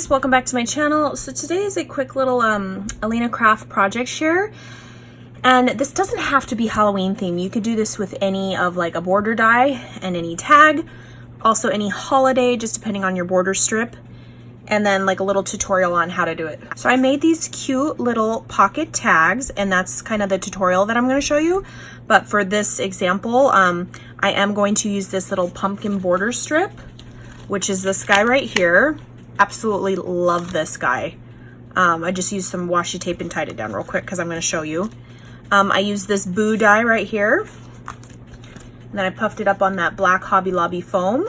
guys, welcome back to my channel. So today is a quick little Alinacraft project share, and this doesn't have to be Halloween themed. You could do this with any of like a border die and any tag, also any holiday, just depending on your border strip, and then like a little tutorial on how to do it. So I made these cute little pocket tags, and that's kind of the tutorial that I'm going to show you. But for this example, I am going to use this little pumpkin border strip, which is this guy right here. Absolutely love this guy. I just used some washi tape and tied it down real quick because I'm going to show you. I used this booo die right here, and then I puffed it up on that black Hobby Lobby foam,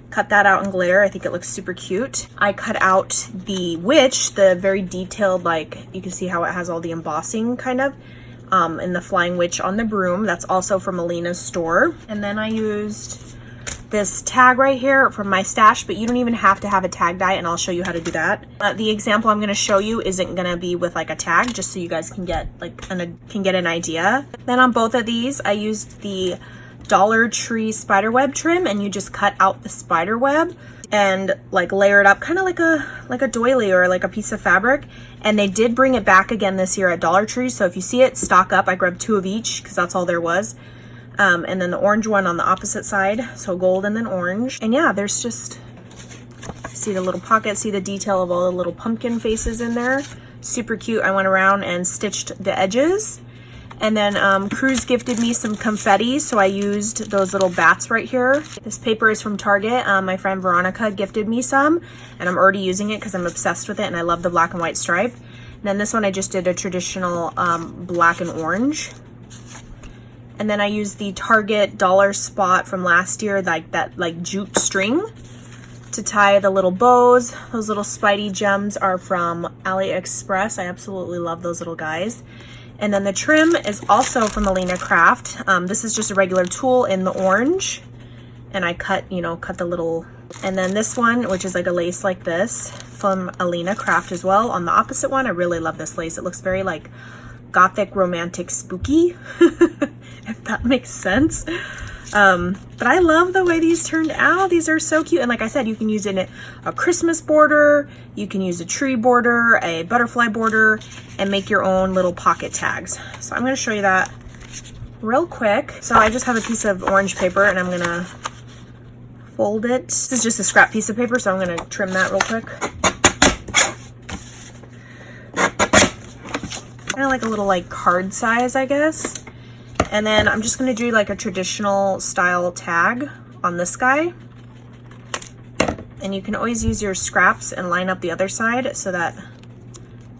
cut that out in glitter. I think it looks super cute. I cut out the witch, the very detailed, like you can see how it has all the embossing kind of, and the flying witch on the broom. That's also from Alina's store. And then I used this tag right here from my stash, but you don't even have to have a tag die, and I'll show you how to do that. The example I'm going to show you isn't going to be with like a tag, just so you guys can get like an idea. Then on both of these, I used the Dollar Tree spiderweb trim, and you just cut out the spider web and like layer it up kind of like a doily or like a piece of fabric. And they did bring it back again this year at Dollar Tree, so if you see it, stock up. I grabbed 2 of each because that's all there was. And then the orange one on the opposite side, so gold and then orange. And yeah, there's just, see the little pocket, see the detail of all the little pumpkin faces in there. Super cute. I went around and stitched the edges. And then Cruz gifted me some confetti, so I used those little bats right here. This paper is from Target. My friend Veronica gifted me some, and I'm already using it because I'm obsessed with it and I love the black and white stripe. And then this one I just did a traditional black and orange. And then I used the Target dollar spot from last year, like that like jute string to tie the little bows. Those little Spidey gems are from AliExpress. I absolutely love those little guys. And then the trim is also from Alinacraft. This is just a regular tool in the orange. And I cut the little, and then this one, which is like a lace like this from Alinacraft as well. On the opposite one, I really love this lace. It looks very like gothic, romantic, spooky, if that makes sense. But I love the way these turned out. These are so cute. And like I said, you can use it in a Christmas border, you can use a tree border, a butterfly border, and make your own little pocket tags. So I'm going to show you that real quick. So I just have a piece of orange paper, and I'm going to fold it. This is just a scrap piece of paper, so I'm going to trim that real quick. Kind of like a little like card size, I guess. And then I'm just going to do like a traditional style tag on this guy. And you can always use your scraps and line up the other side so that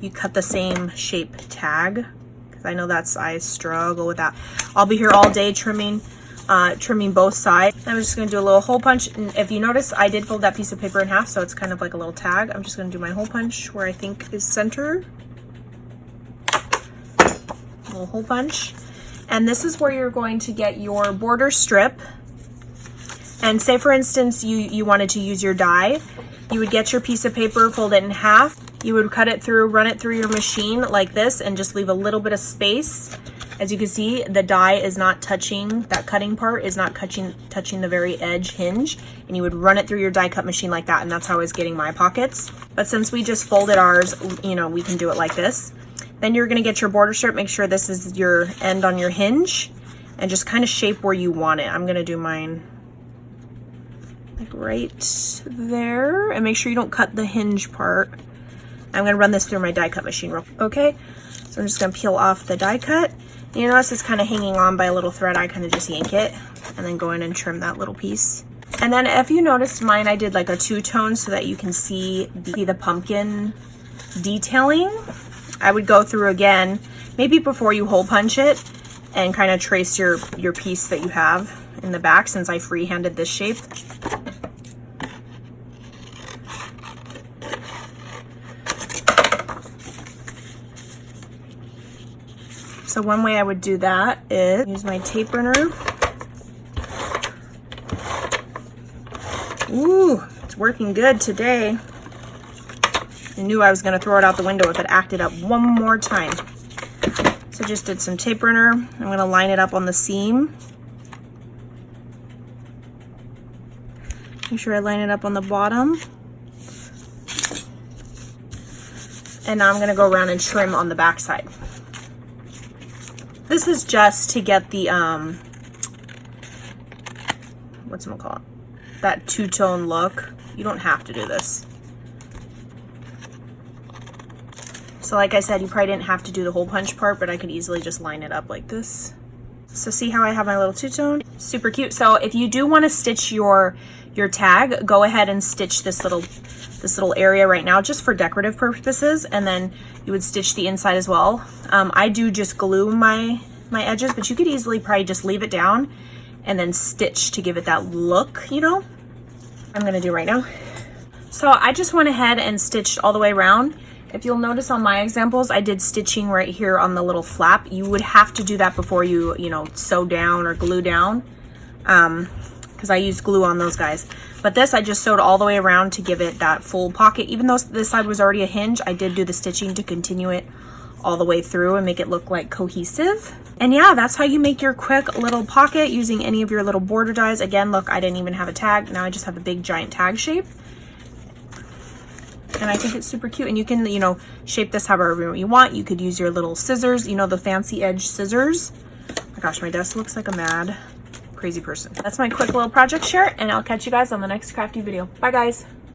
you cut the same shape tag. Because I know I struggle with that. I'll be here all day trimming both sides. I'm just going to do a little hole punch. And if you notice, I did fold that piece of paper in half, so it's kind of like a little tag. I'm just going to do my hole punch where I think is center. Little hole punch. And this is where you're going to get your border strip. And say for instance you wanted to use your die, you would get your piece of paper, fold it in half, you would cut it through, run it through your machine like this, and just leave a little bit of space. As you can see, the die is not touching, that cutting part is not touching the very edge hinge, and you would run it through your die cut machine like that, and that's how I was getting my pockets. But since we just folded ours, we can do it like this. Then you're going to get your border strip, make sure this is your end on your hinge, and just kind of shape where you want it. I'm going to do mine like right there, and make sure you don't cut the hinge part. I'm going to run this through my die cut machine real quick. Okay, so I'm just going to peel off the die cut. And you notice it's kind of hanging on by a little thread. I kind of just yank it and then go in and trim that little piece. And then if you noticed mine, I did like a two-tone so that you can see the pumpkin detailing. I would go through again, maybe before you hole punch it, and kind of trace your piece that you have in the back, since I free-handed this shape. So one way I would do that is use my tape runner. Ooh, it's working good today. I knew I was going to throw it out the window if it acted up one more time. So just did some tape runner. I'm going to line it up on the seam. Make sure I line it up on the bottom. And now I'm gonna go around and trim on the back side. This is just to get the, what's it called? That two-tone look. You don't have to do this. So like I said, you probably didn't have to do the hole punch part, but I could easily just line it up like this. So see how I have my little two-tone? Super cute. So if you do want to stitch your tag, go ahead and stitch this little area right now just for decorative purposes, and then you would stitch the inside as well. I do just glue my edges, but you could easily probably just leave it down and then stitch to give it that look, you know. I'm gonna do right now. So I just went ahead and stitched all the way around. If you'll notice on my examples, I did stitching right here on the little flap. You would have to do that before you know, sew down or glue down, because I used glue on those guys. But this, I just sewed all the way around to give it that full pocket. Even though this side was already a hinge, I did do the stitching to continue it all the way through and make it look like cohesive. And yeah, that's how you make your quick little pocket using any of your little border dies. Again, look, I didn't even have a tag. Now I just have a big giant tag shape. And I think it's super cute. And you can, you know, shape this however you want. You could use your little scissors, you know, the fancy edge scissors. Oh my gosh, my desk looks like a mad, crazy person. That's my quick little project share, and I'll catch you guys on the next crafty video. Bye guys.